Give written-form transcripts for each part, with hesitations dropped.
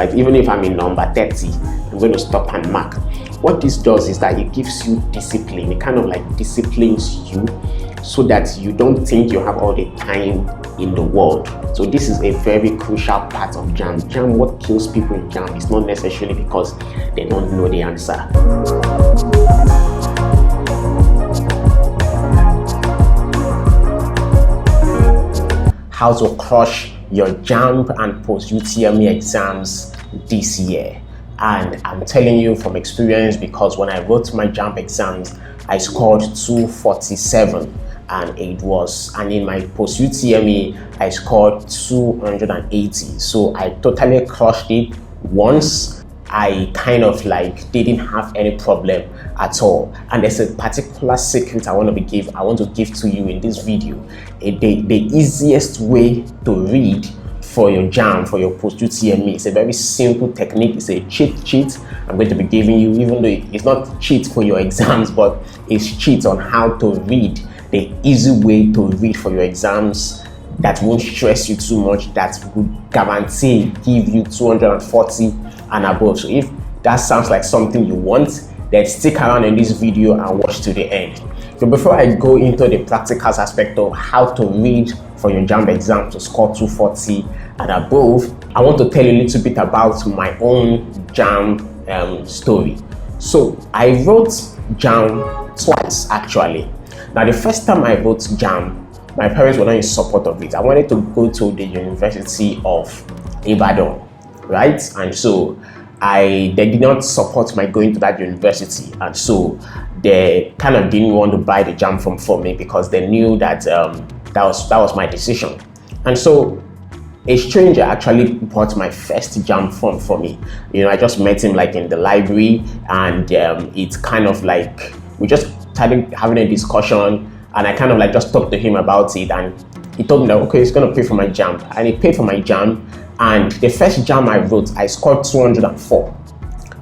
right? Even if I'm in number 30, I'm going to stop and mark. What this does is that it gives you discipline. It kind of like disciplines you so that you don't think you have all the time in the world. So this is a very crucial part of Jamb. Jamb, what kills people in Jamb is not necessarily because they don't know the answer. How to crush your Jamb and post-utme exams this year. And I'm telling you from experience, because when I wrote my Jamb exams, I scored 247, and in my post-utme I scored 280. So I totally crushed it once. I kind of like didn't have any problem at all. And there's a particular secret I want to give to you in this video. The easiest way to read for your Jamb, for your post-utme, it's a very simple technique. It's a cheat sheet I'm going to be giving you, even though it's not cheat for your exams, but it's cheat on how to read, the easy way to read for your exams that won't stress you too much, that would guarantee give you 240 and above. So if that sounds like something you want, then stick around in this video and watch to the end. So before I go into the practical aspect of how to read for your Jamb exam to score 240 and above, I want to tell you a little bit about my own Jamb story. So I wrote Jamb twice actually. Now the first time I wrote Jamb, my parents were not in support of it. I wanted to go to the University of Ibadan, right? And so they did not support my going to that university, and so they kind of didn't want to buy the Jamb form for me because they knew that that was my decision. And so a stranger actually bought my first Jamb form for me. You know, I just met him like in the library, and it's kind of like we just started having a discussion, and I kind of like just talked to him about it, and he told me that okay, he's gonna pay for my Jamb, and he paid for my Jamb. And the first Jamb I wrote, I scored 204.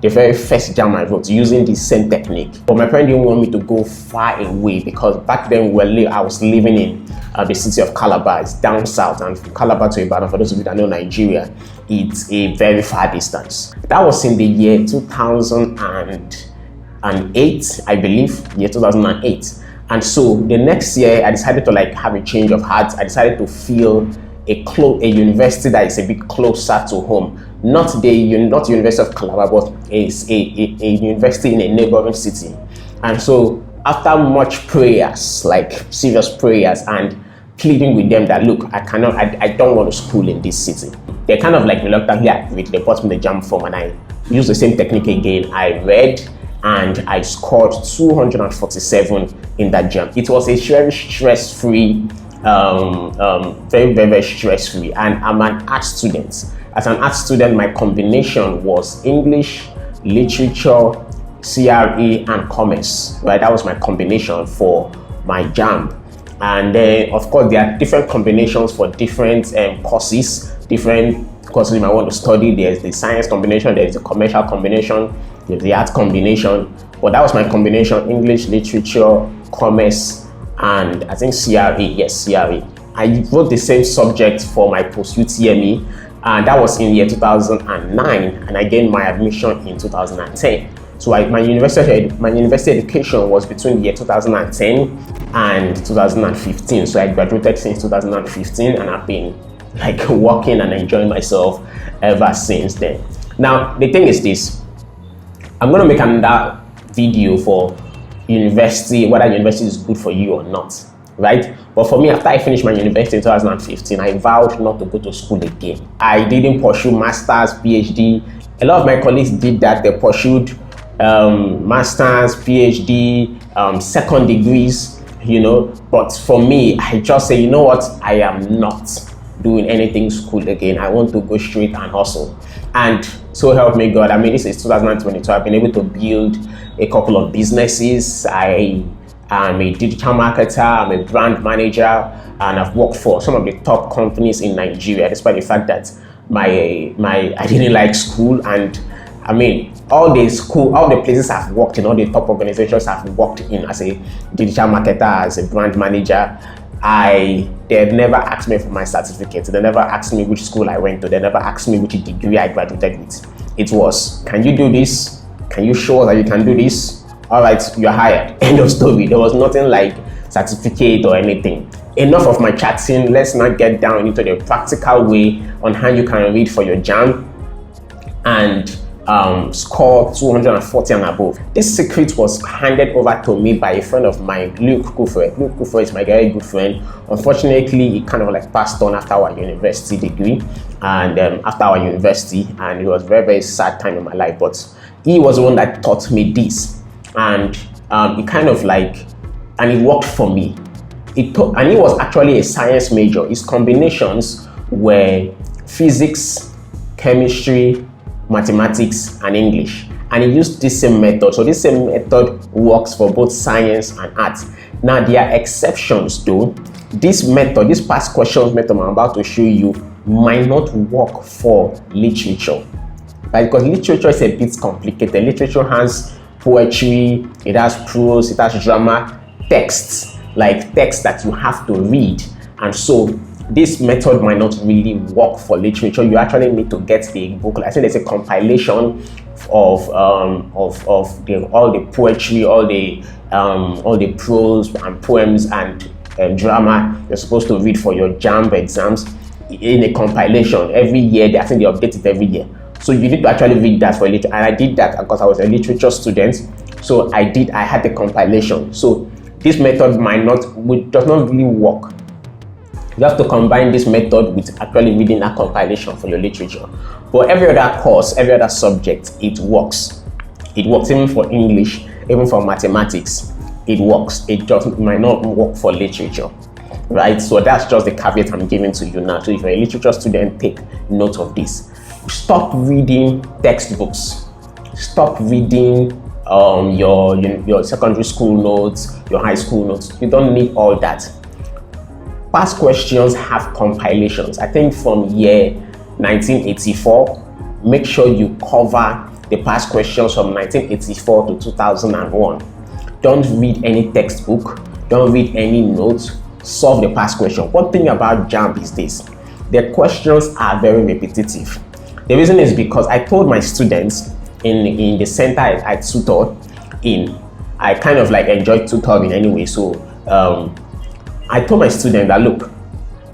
The very first Jamb I wrote using the same technique. But my parents didn't want me to go far away because back then I was living in the city of Calabar. It's down south, and from Calabar to Ibadan, for those of you that know Nigeria, it's a very far distance. That was in the year 2008, I believe, year 2008. And so the next year, I decided to like have a change of heart. I decided to feel a university that is a bit closer to home, not the University of Calabar, but a university in a neighboring city. And so after much prayers, like serious prayers, and pleading with them that look, I don't want to school in this city, they kind of like reluctantly agreed. They bought me the Jamb form, and I used the same technique again. I read and I scored 247 in that Jamb. It was a very stress-free, very stress-free, and I'm an art student. As an art student, my combination was English, literature, CRE, and commerce. Right, that was my combination for my Jamb. And then, of course, there are different combinations for different courses. Different courses you might want to study. There's the science combination, there's the commercial combination, there's the art combination. But that was my combination: English, literature, commerce, and I think CRE. Yes, CRE. I wrote the same subject for my post-utme, and that was in year 2009, and I gained my admission in 2010. So my university education was between the year 2010 and 2015. So I graduated since 2015, and I've been like working and enjoying myself ever since then. Now the thing is this: I'm gonna make another video for university, whether university is good for you or not, right? But for me, after I finished my university in 2015, I vowed not to go to school again. I didn't pursue masters, PhD. A lot of my colleagues did that. They pursued masters, PhD, second degrees, you know. But for me, I just say, you know what, I am not doing anything school again. I want to go straight and hustle. And so help me God, I mean, this is 2022. I've been able to build a couple of businesses. I am a digital marketer, I'm a brand manager, and I've worked for some of the top companies in Nigeria, despite the fact that I didn't like school. And I mean, all the places I've worked in, all the top organizations I've worked in as a digital marketer, as a brand manager, they never asked me for my certificate. They never asked me which school I went to. They never asked me which degree I graduated with. It was, can you do this? Can you show that you can do this? All right, you're hired. End of story. There was nothing like certificate or anything. Enough of my chatting. Let's not get down into the practical way on how you can read for your JAMB and score 240 and above. This secret was handed over to me by a friend of mine, Luke Kufre. Luke Kufre is my very good friend. Unfortunately, he kind of like passed on after our university degree and after our university, and it was very, very sad time in my life. But he was the one that taught me this, and it kind of like, and it worked for me. And he was actually a science major. His combinations were physics, chemistry, mathematics, and English, and he used this same method. So this same method works for both science and arts. Now there are exceptions though. This method, this past questions method I'm about to show you, might not work for literature, right? Because literature is a bit complicated. Literature has poetry, it has prose, it has drama, texts, like texts that you have to read, and so this method might not really work for literature. You actually need to get the book. I think there's a compilation of all the poetry, all the prose and poems and drama you're supposed to read for your JAMB exams in a compilation every year. I think they update it every year. So you need to actually read that for literature. And I did that because I was a literature student. So I had the compilation. So this method does not really work. You have to combine this method with actually reading that compilation for your literature. For every other course, every other subject, it works. It works even for English, even for mathematics. It works. It might not work for literature, right? So that's just the caveat I'm giving to you now. So if you're a literature student, take note of this. Stop reading textbooks. Stop reading your secondary school notes, your high school notes. You don't need all that. Past questions have compilations. I think from year 1984, make sure you cover the past questions from 1984 to 2001. Don't read any textbook, don't read any notes, solve the past question. One thing about JAMB is this: the questions are very repetitive. The reason is because I told my students in the center I tutored in, I kind of like enjoyed tutoring anyway, so I told my students that look,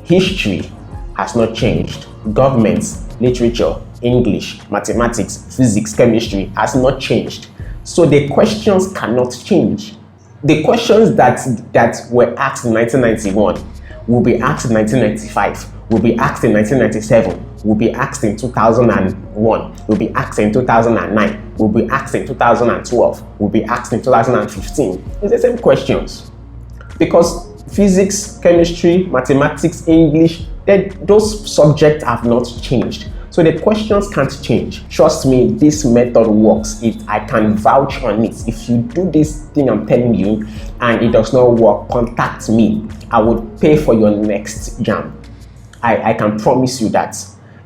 history has not changed, government, literature, English, mathematics, physics, chemistry has not changed. So the questions cannot change. The questions that were asked in 1991 will be asked in 1995, will be asked in 1997, will be asked in 2001, will be asked in 2009, will be asked in 2012, will be asked in 2015. It's the same questions. Because physics, chemistry, mathematics, English, those subjects have not changed. So the questions can't change. Trust me, this method works. I can vouch on it. If you do this thing I'm telling you and it does not work, contact me. I would pay for your next JAMB. I can promise you that.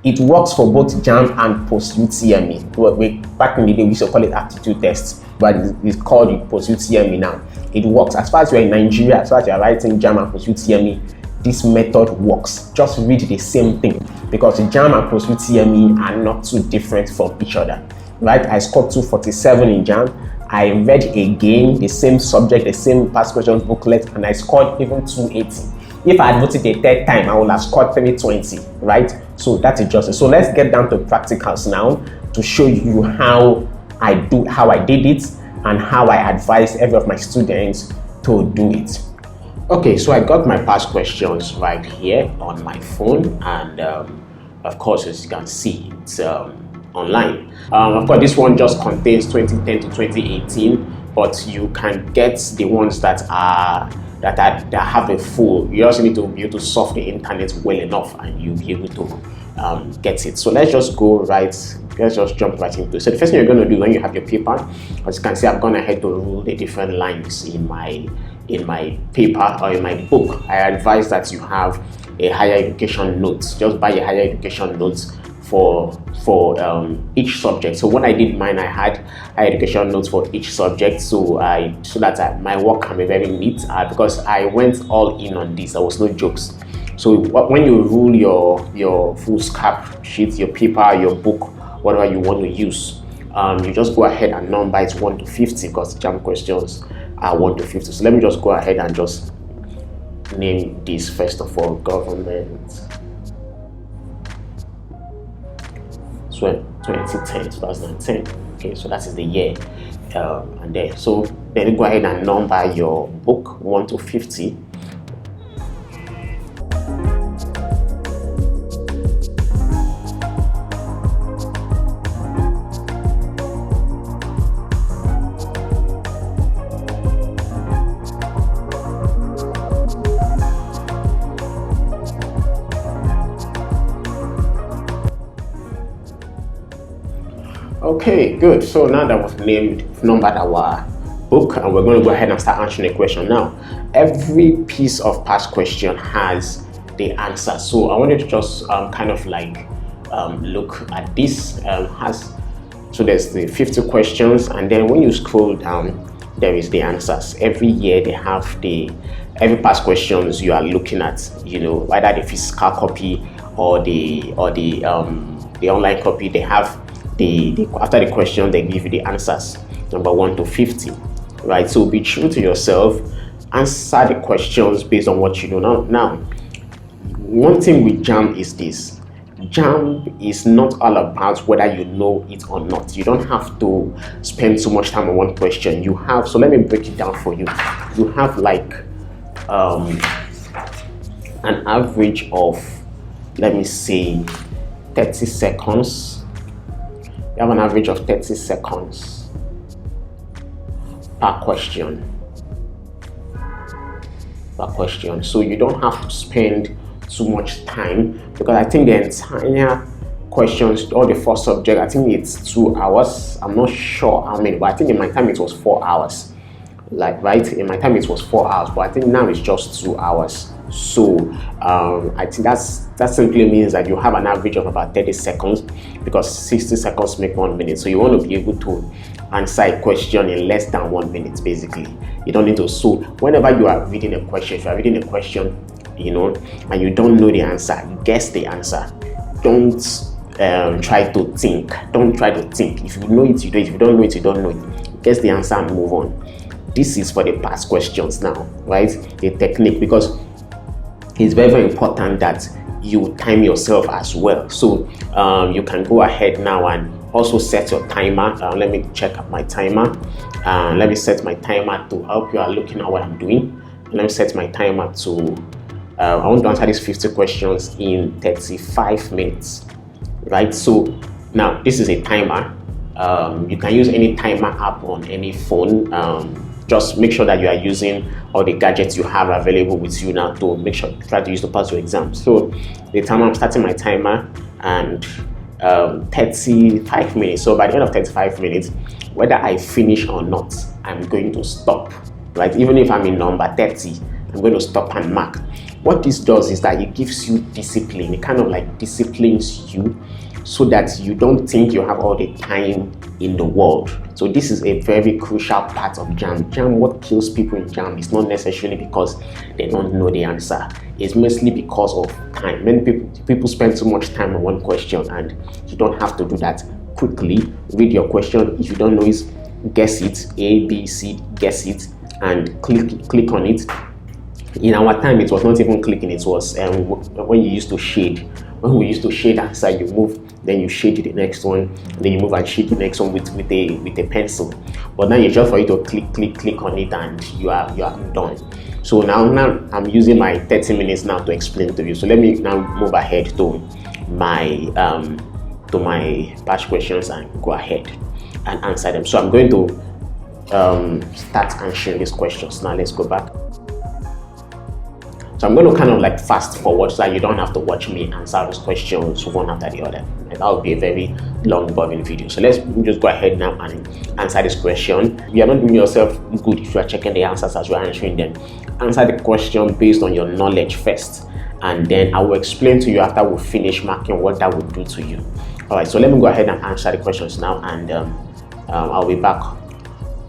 It works for both JAMB and post-utme. Back in the day, we used to call it aptitude tests, but it's called the post-utme now. It works. As far as you're in Nigeria, as far as you're writing JAMB and post-utme, this method works. Just read the same thing, because JAMB and post-utme are not too different from each other, right? I scored 247 in JAMB. I read again the same subject, the same past questions booklet, and I scored even 280. If I had voted a third time, I would have scored 320, right? So that's it just. So let's get down to practicals now to show you how I did it and how I advise every of my students to do it. Okay, so I got my past questions right here on my phone, and of course, as you can see, it's online. Of course, this one just contains 2010 to 2018, but you can get the ones that have a full. You also need to be able to surf the internet well enough, and you'll be able to get it. So let's just jump right into it. So the first thing you're going to do when you have your paper, as you can see, I've gone ahead to rule the different lines in my paper or in my book. I advise that you have a higher education notes. Just buy a higher education notes each subject. So when I did mine, I had education notes for each subject, so that my work can be very neat, because I went all in on this. There was no jokes. So when you rule your full scrap sheet, your paper, your book, whatever you want to use, you just go ahead and number it 1 to 50, because Jamb questions are 1 to 50. So let me just go ahead and just name this first of all, government. 2010. Okay, so that is the year, and then go ahead and number your book 1 to 50. Okay, good. So now that we've numbered our book, and we're going to go ahead and start answering the question. Now, every piece of past question has the answer. So I wanted to just kind of like look at this. So there's the 50 questions, and then when you scroll down, there is the answers. Every year they have every past questions you are looking at, you know, whether the physical copy or the online copy, they have after the question they give you the answers, number 1 to 50, right? So be true to yourself, answer the questions based on what you know. Now, one thing with Jamb is this: Jamb is not all about whether you know it or not. You don't have to spend so much time on one question. You have, so let me break it down for you. You have like an average of, let me say, 30 seconds. You have an average of 30 seconds per question. So you don't have to spend too much time, because I think the entire questions, all the 4 subjects, I think it's 2 hours. I'm not sure how many, but I think in my time it was 4 hours. In my time it was 4 hours, but I think now it's just 2 hours. So I think that simply means that you have an average of about 30 seconds, because 60 seconds make 1 minute. So you want to be able to answer a question in less than 1 minute, basically. You don't need to. So whenever you are reading a question, if you are reading a question, you know, and you don't know the answer, guess the answer. Don't try to think. Don't try to think. If you know it, you do it. If you don't know it, you don't know it. Guess the answer and move on. This is for the past questions now, right? The technique, because it's very, very important that you time yourself as well. So you can go ahead now and also set your timer. Let me check my timer. Let me set my timer to help you are looking at what I'm doing. Let me set my timer to I want to answer these 50 questions in 35 minutes, right? So now this is a timer. You can use any timer app on any phone. Just make sure that you are using all the gadgets you have available with you now to make sure try to use to pass your exam. So the timer, I'm starting my timer, and 35 minutes. So by the end of 35 minutes, whether I finish or not, I'm going to stop, right? Even if I'm in number 30, I'm going to stop and mark. What this does is that it gives you discipline. It kind of like disciplines you, so that you don't think you have all the time in the world. So this is a very crucial part of Jamb. What kills people in Jamb is not necessarily because they don't know the answer. It's mostly because of time. Many people spend so much time on one question, and you don't have to do that. Quickly read your question. If you don't know it, guess it. A, B, C, guess it, and click on it. In our time, it was not even clicking. It was when you used to shade. When we used to shade answer, you move, then you shade the next one, then you move and shade the next one with a pencil. But now it's just for you to click on it, and you are done. So now I'm using my 30 minutes now to explain to you. So let me now move ahead to my past questions and go ahead and answer them. So I'm going to start answering these questions. Now let's go back. So I'm going to kind of like fast forward so that you don't have to watch me answer those questions one after the other. That would be a very long, boring video. So let's just go ahead now and answer this question. You are not doing yourself good if you are checking the answers as you are answering them. Answer the question based on your knowledge first, and then I will explain to you after we finish marking what that will do to you. All right, so let me go ahead and answer the questions now, and I'll be back.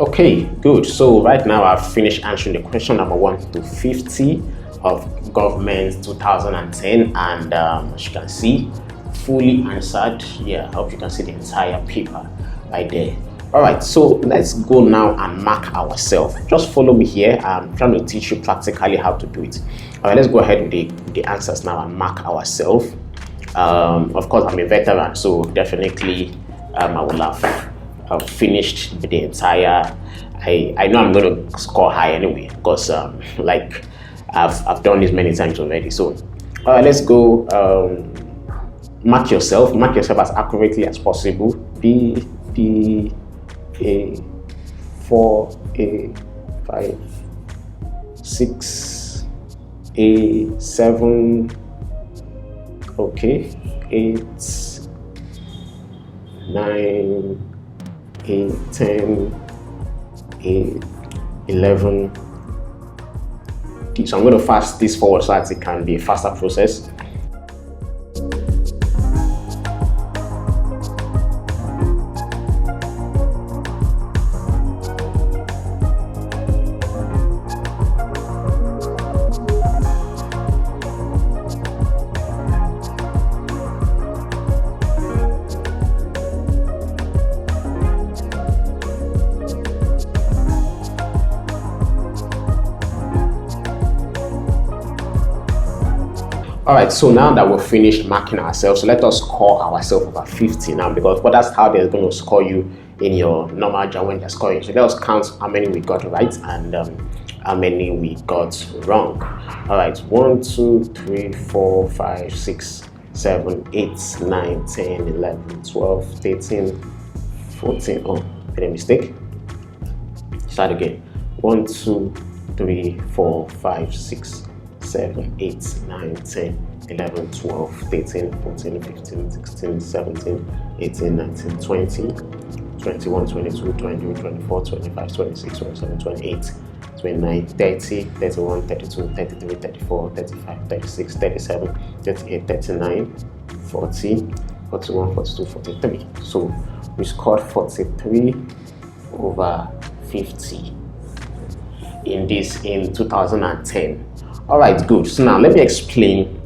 Okay, good. So right now I've finished answering the question number 1 to 50 of government 2010, and as you can see, fully answered. Yeah, I hope you can see the entire paper right there. All right, so let's go now and mark ourselves. Just follow me here. I'm trying to teach you practically how to do it. All right, let's go ahead with the answers now and mark ourselves. Of course, I'm a veteran, so definitely I will have finished the entire. I know I'm going to score high anyway, because like I've done this many times already. So let's go. Mark yourself as accurately as possible. B, A, 4, A, 5, 6, A, 7, okay, 8, 9, A, 10, A, 11. So I'm going to fast this forward so that it can be a faster process. Alright, so now that we've finished marking ourselves, so let us score ourselves over 50 now, because that's how they're going to score you in your normal JAMB when they're scoring. So let us count how many we got right and how many we got wrong. Alright, 1, 2, 3, 4, 5, 6, 7, 8, 9, 10, 11, 12, 13, 14. Oh, made a mistake. Start again. 1, 2, 3, 4, 5, 6, 7, 8, 9, 10, 11, 12, 13, 14, 15, 16, 17, 18, 19, 20, 21, 22, 23, 24, 25, 26, 27, 28, 29, 30, 31, 32, 33, 34, 35, 36, 37, 38, 39, 40, 41, 42, 43. So we scored 43 over 50 in 2010. All right, good. So now let me explain.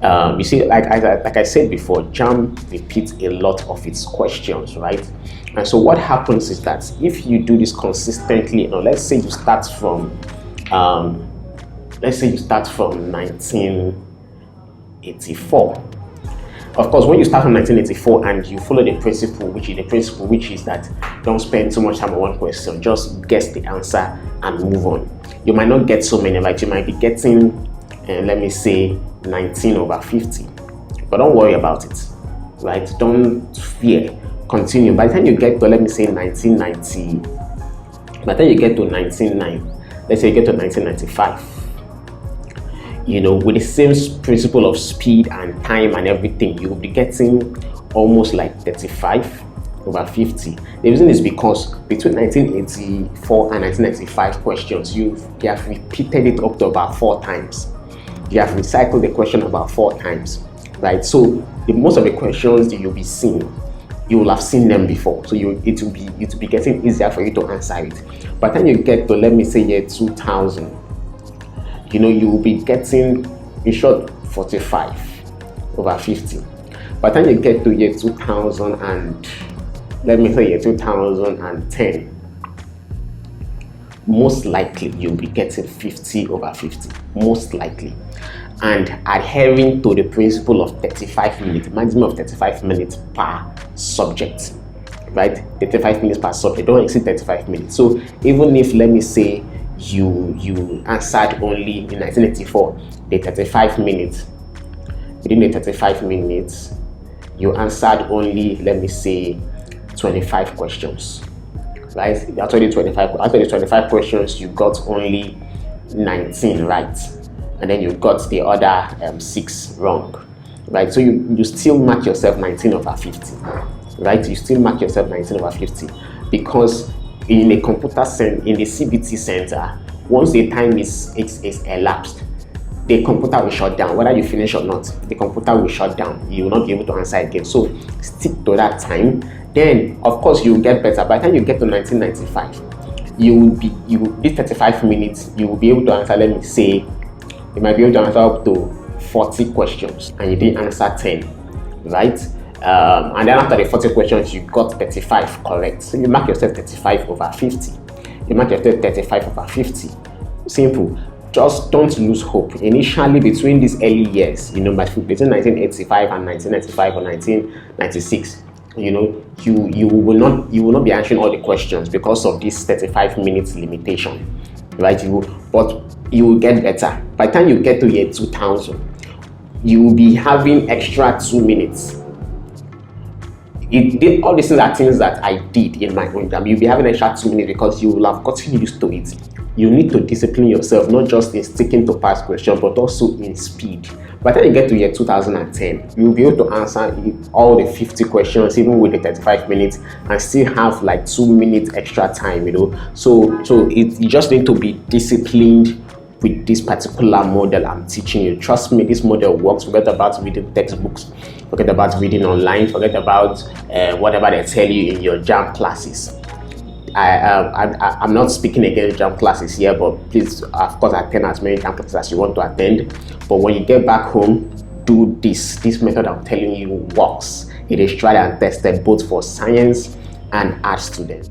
You see, like I said before, JAMB repeats a lot of its questions, right? And so what happens is that if you do this consistently, let's say you start from 1984. Of course, when you start from 1984 and you follow the principle, which is that don't spend too much time on one question, just guess the answer and move on. You might not get so many, right? You might be getting, let me say, 19 over 50. But don't worry about it, right? Don't fear. Continue. By the time you get to, let me say, 1990, by the time you get to 1990, let's say you get to 1995, with the same principle of speed and time and everything, you will be getting almost like 35 over 50. The reason is because between 1984 and 1995 questions, you have repeated it up to about 4 times. You have recycled the question about 4 times, right? So most of the questions that you'll be seeing, you will have seen them before. So it will be getting easier for you to answer it. By the time you get to, let me say, year 2000, you will be getting, in short, 45 over 50. By the time you get to year 2000 and let me say year 2010, most likely you'll be getting 50 over 50, most likely. And adhering to the principle of 35 minutes, maximum of 35 minutes per subject, right? 35 minutes per subject, don't exceed 35 minutes. So even if, let me say, you answered only in 1984, the 35 minutes, within the 35 minutes, you answered only, let me say, 25 questions, right? After the 25 questions, you got only 19 right, and then you got the other 6 wrong, right? So you still mark yourself 19 over 50, right? You still mark yourself 19 over 50 because in a computer center, in the CBT center, once the time is elapsed, the computer will shut down. Whether you finish or not, the computer will shut down. You will not be able to answer again. So stick to that time. Then of course you will get better. By the time you get to 1995, this 35 minutes, you will be able to answer, let me say, you might be able to answer up to 40 questions and you didn't answer 10, right? And then after the 40 questions, you got 35 correct. So you mark yourself 35 over 50. You mark yourself 35 over 50. Simple. Just don't lose hope. Initially, between these early years, between 1985 and 1995 or 1996, you will not be answering all the questions because of this 35 minutes limitation, right? But you will get better. By the time you get to year 2000, you will be having extra 2 minutes. All these things are things that I did in my own exam. You'll be having extra 2 minutes because you will have gotten used to it. You need to discipline yourself, not just in sticking to past questions, but also in speed. By the time you get to year 2010, you'll be able to answer all the 50 questions, even with the 35 minutes, and still have like 2 minutes extra time, So you just need to be disciplined with this particular model I'm teaching you. Trust me, this model works. Forget about reading textbooks, forget about reading online, forget about whatever they tell you in your Jamb classes. I'm not speaking against Jamb classes here, but please, of course, attend as many Jamb classes as you want to attend. But when you get back home, do this method I'm telling you works. It is tried and tested both for science and art students.